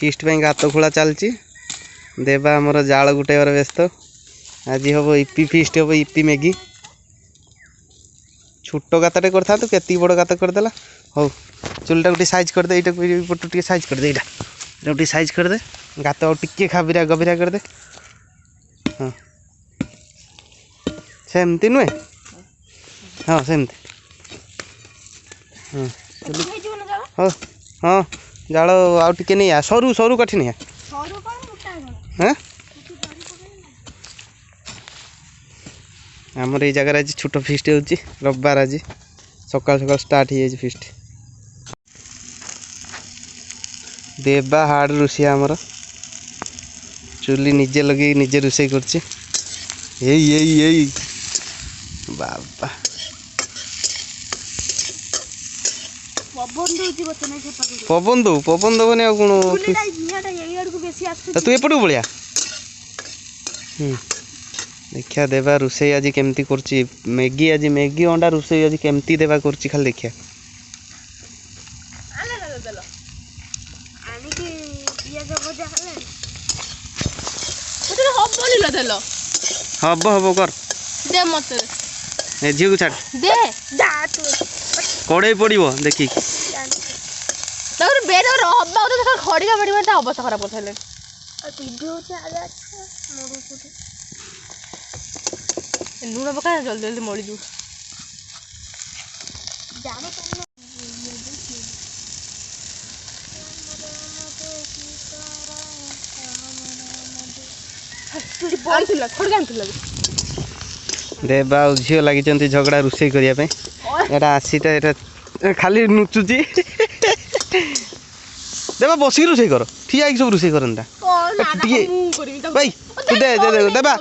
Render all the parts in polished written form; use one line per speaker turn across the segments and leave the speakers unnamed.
fist पे गात खोला चलती देवा आमर जाल गुटेबार व्यस्त आज हम इपी फिस्ट हम इपी मैगी छोट गातटे कर केती बड़ गात करदेला हो चुलटा गोटे साइज करदे यहाँ पटू टे साइज करदे यहाँ गोटे साइज करदे गात टे खाबिरा गभीरा करदे हाँ सेमती नुहे हाँ सेमती हाँ हाँ जाल आउ टे नहीं आ सरू सरू काठी नहीं हाँ आमर ये जगह आज छोट फिस्ट हो रविवार आज सकाल सकाल स्टार्ट हो फिस्ट देवा हार्ड रोषिया आमर चुली निजे लगे निजे रोषे कर बाबा पवन दबनी आ कौन तू एपटू बलिया देखिया देवा रोषे आज केमती करची मैगी आज मैगी अंडा रोषे आज केमती देवा करची खाली देखिया हब हब कर
दे मत
झील को छाड़
दे
कड़े पड़ो देखी
बेर हबा तो खड़िका पड़ा अवस्था खराब कर लुण पका जल्दी जल्दी मरी दू देवा झील लगी झगड़ा रोषे करने आसीटा खाली नुचुची देवा बसिक रोषे कर ठिया सब रोषे करता भाई तू दे दे दे देवा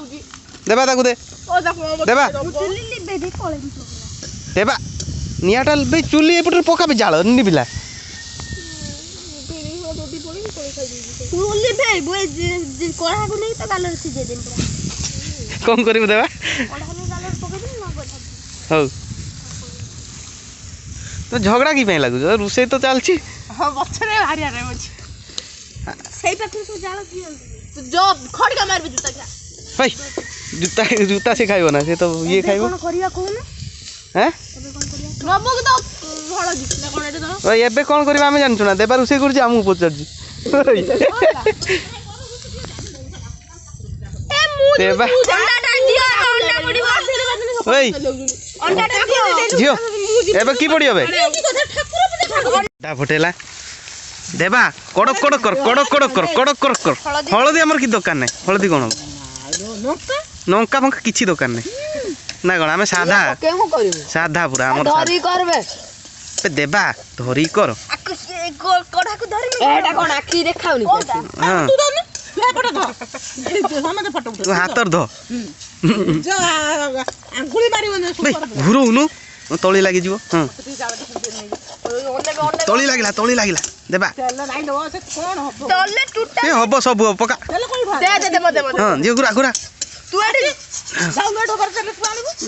देवा ताकू दे देवा देवा निआटा भाई चुली एपटे पका भी जाल निबिला कौन कर देवा हौ तो झगड़ा कि लगुच रोषे तो चलती जूता जूता से खाइब ना से तो ये खाइब एबे कौन कर जानचु ना देवा रोषे कर पचार देवा झील एबे की पड़ी फटेला देवा कड़क कड़क कर कड़क कड़क कर कड़क कड़क कर हलदी आमर कि दरकार ना हलदी कौन लंका फंका किसी दरकार ना ना कौन आम साधा साधा पूरा देवा धरी कर हाथ ध घुरौनु तली लगी हाँ तली लगिला देवा हम सब पका हाँ झील घुरा घुरा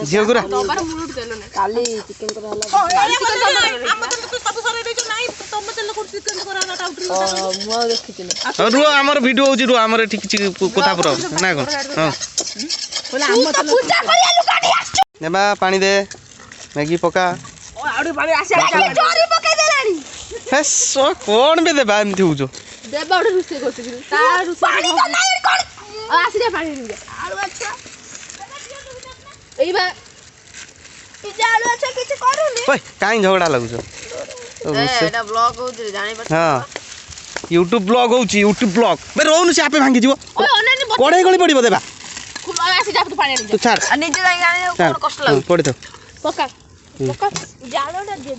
झील घुरा रुह आमर भिडियो हो रुह आमर कथा पुरा ना कौन देवा पानी दे मैगी पका कौन भी देवा एमती हो कहीं झगड़ा लगुच हाँ यूट्यूब ब्लॉग हो यूट्यूब ब्लॉग बे रोनु से आपे भांगी जीवो कड़े गली पड़िबो देबा तू छाड़ पड़ी तो पका पका जालोटा दे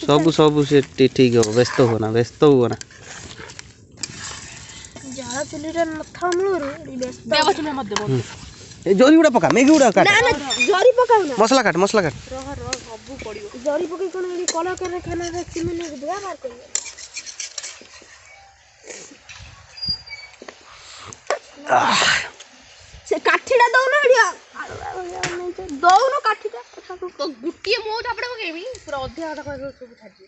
सब सब से ठीक हो व्यस्त हो ना
जाला चुलीटा नथा मुरो व्यस्त देवा चुली मत देबो
ए जोरी उड़ा पका मैगी उड़ा काट
ना ना जोरी पकाउ ना
मसाला काट
रह सब पड़ियो जोरी पके कोन एली कला करे खाना रे चिमने दुआ मार कर से काठीटा दौ ना एडिया दौ न काठीटा गुटिए मो थापड़े पकेबी पूरा अध्या आधा कर सब छाडी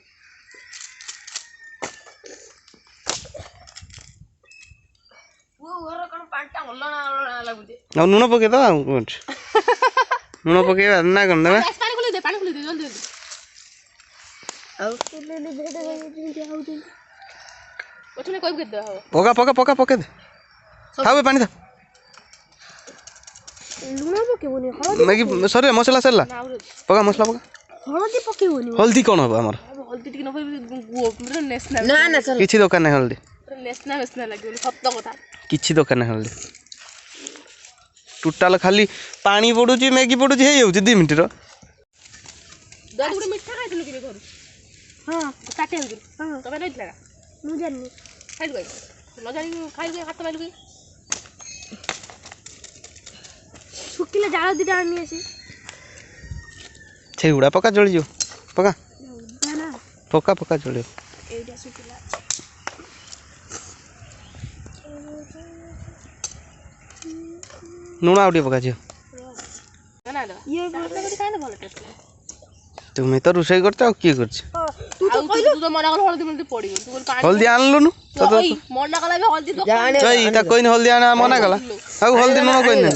ଆଉ ଲୁଣ ପକେଇଦବା ଆଉ ଲୁଣ ପକେଇବା ନା କ'ଣ ଦେବା ପକା ପକା ପକା ପକେଇ ଦେ ଥାଉ ପାଣି ଥାଉ ମ୍ୟାଗି ସରିଲା ମସଲା ସରିଲା ପକା ମସଲା ପକା ହଳଦୀ କ'ଣ ହବ ଆମର କିଛି ଦରକାର ନାହିଁ ହଳଦୀ କିଛି ଦରକାର ନାହିଁ ହଳଦୀ ଟୋଟାଲ ଖାଲି ପାଣି ପଡୁଛି ମ୍ୟାଗି ପଡୁଛି ହେଇଯାଉଛି 2 ମିନିଟ୍ର
ଶୁଖିଲା ଜାଳ ଦିଟା ଆଣି ଅଛି
ସେଇଗୁଡ଼ା ପକା ଜଳିଯିବ ପକା ପକା ପକା ଜଳିବ
ଏଇଟା ଶୁଖିଲା
ଲୁଣ ଆଉ ଟିକେ ପକାଯିବ ତୁମେ ତ ରୋଷେଇ କରୁଛ ଆଉ କିଏ କରୁଛ ହଳଦୀ ଆଣିଲୁନୁ ତା କହିନି ହଳଦୀ ଆଣ ମନା କଲା ଆଉ ହଳଦୀ ଲୁଣ କହିନି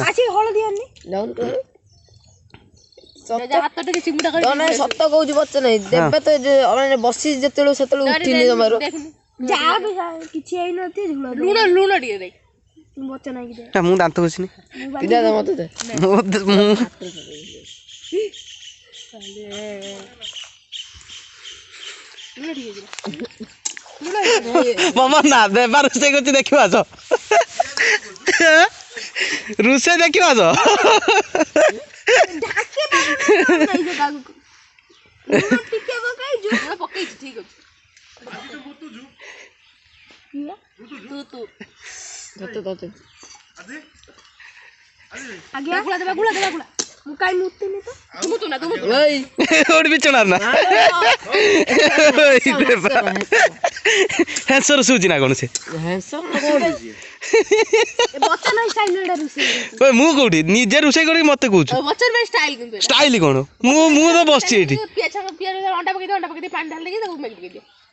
ସତ କହୁଛି ବଚ ନାହିଁ ଦେବେ ତ ବସି ଯେତେବେଳେ ସେତେବେଳେ ଉଠିନି ଜମାରୁ
କିଛି ହେଇନଥିବ
ଲୁଣ ଟିକେ ଦେ
ମୁଁ ଦାନ୍ତ ଘଷିନି ମାମା ନା ଦେବା ରୋଷେଇ କରୁଛି ଦେଖିବା ଆସ ରୋଷେଇ ଦେଖିବା ଆସ ବିଛଣା ନା ହେଁସର ଶୁଛି ନା କ'ଣ ସେ ମୁଁ କୋଉଠି ନିଜେ ରୋଷେଇ କରିକି ମତେ କହୁଛୁ ଷ୍ଟାଇଲ କ'ଣ ମୁଁ ତ ବସିଛି ଏଇଠି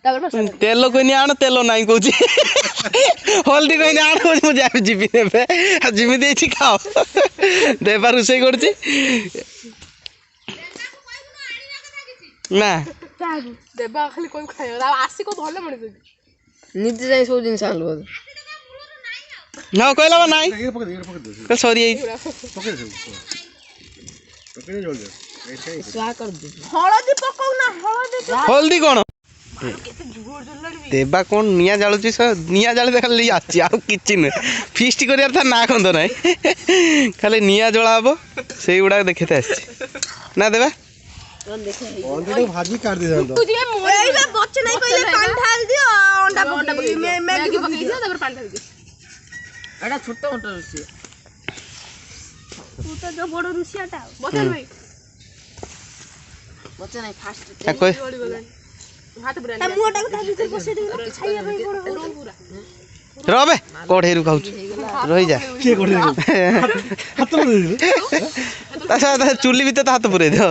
ତେଲ କହିନି ଆଣ ତେଲ ନାହିଁ କହୁଛି ହଳଦୀ କହିନି ଆଣ କହୁଛି ମୁଁ ଯାବି ଯିବି ନେବେ ଆଉ ଯେମିତି ହେଇଛି ଖାଅ ଦେବା ରୋଷେଇ କରୁଛି ନା
ଦେବା ଖାଲି କହିବୁ ଖାଇବା ଆସି କୋଉ ଭଲ ମଣିଷ
ନିଜେ ଯାଇ ସବୁ ଜିନିଷ ଆଣିଲୁ
ହଁ କହିଲା ବା ନାଇଁ ସରିଯାଇଛି ହଳଦୀ କ'ଣ ଦେବା କ'ଣ ନିଆଁ ଜାଳୁଛି ନିଆଁ ଜାଳି ଖାଲି ଆସିଛି ଆଉ କିଛି ନୁହେଁ ଫିଷ୍ଟ କରିବାର ତା ନା ଖନ୍ଦ ନାହିଁ ଖାଲି ନିଆଁ ଜଳା ହବ ସେଇଗୁଡ଼ାକ ଦେଖେତେ ଆସିଛି ନା ଦେବା
ଭାଜି କାଢି ଦେଇଥାନ୍ତ
ଏଟା ଛୋଟ ମୋଟ ରୋଷେଇ
ତୁ ତ ଯୋଉ ବଡ ରୁଷିଆଟା
ବଚ ନାହିଁ ଫାଷ୍ଟ
ତା ମୁହଁଟାକୁ ତା ଭିତରେ ବସେଇ ଦେବି ଖାଇବା ପାଇଁ କଣ ହଉଛି
ରବେ କଢ଼େଇରୁ ଖାଉଛି ରହିଯା ତା ଚୁଲି ଭିତରେ ତ ହାତ ପୁରେଇ ଦିଅ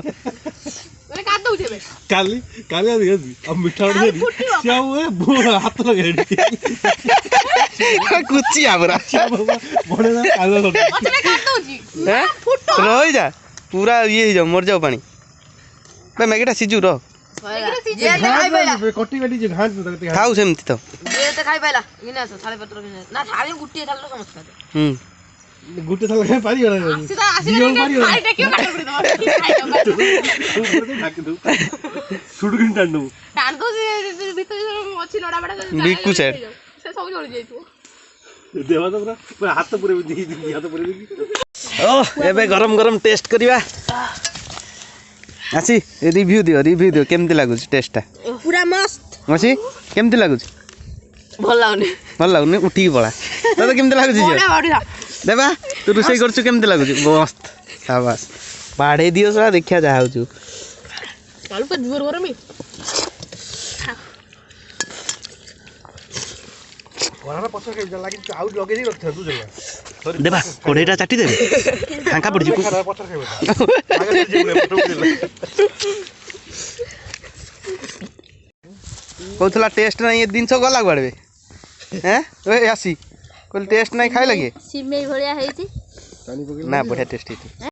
କାଲି କାଲି ଆଉ ମିଠା ହାତ ଲଗେଇ
କୁଚିଆ ପୁରା ରହିଯା ପୁରା ଇଏ ହେଇଯାଉ ମରିଯାଉ ପାଣି ମ୍ୟାଗିଟା ସିଝୁ ର ଖାଉ ସେମିତି ତ
ଗୋଟେ ଥାଳି ଖାଇ ପାରିଗଲା
ବିକୁ ସାଇଡ୍
ହାତ ପୁରେଇ
ଏବେ ଗରମ ଗରମ ଟେଷ୍ଟ କରିବା ଆସି ରିଭ୍ୟୁ ଦିଅ କେମିତି ଲାଗୁଛି ଟେଷ୍ଟଟା
ପୁରା ମସ୍ତ
ଅଛି କେମିତି ଲାଗୁଛି
ଭଲ ଲାଗୁନି
ଉଠିକି ପଳା ତତେ କେମିତି ଲାଗୁଛି ଦେବା ତୁ ରୋଷେଇ କରୁଛୁ କେମିତି ଲାଗୁଛି ମସ୍ତ ସାବାସ୍ ବାଡ଼େଇ ଦିଅ ସଳା ଦେଖିଆ ଯାହା ହଉଛୁ ଦେବା କଢ଼େଇଟା ଚାଟି ଦେବେ ଫାଙ୍କା ପଡ଼ିଯିବ କହୁଥିଲା ଟେଷ୍ଟ ନାହିଁ ଏ ଜିନିଷ ଗଲା କୁଆଡ଼େ ହେଁ ଆସି କହିଲି ଟେଷ୍ଟ ନାହିଁ ଖାଇଲା କି
ସିମେଇ ଭଳିଆ ହେଇଛି
ନା ବଢ଼ିଆ ଟେଷ୍ଟ ହେଇଛି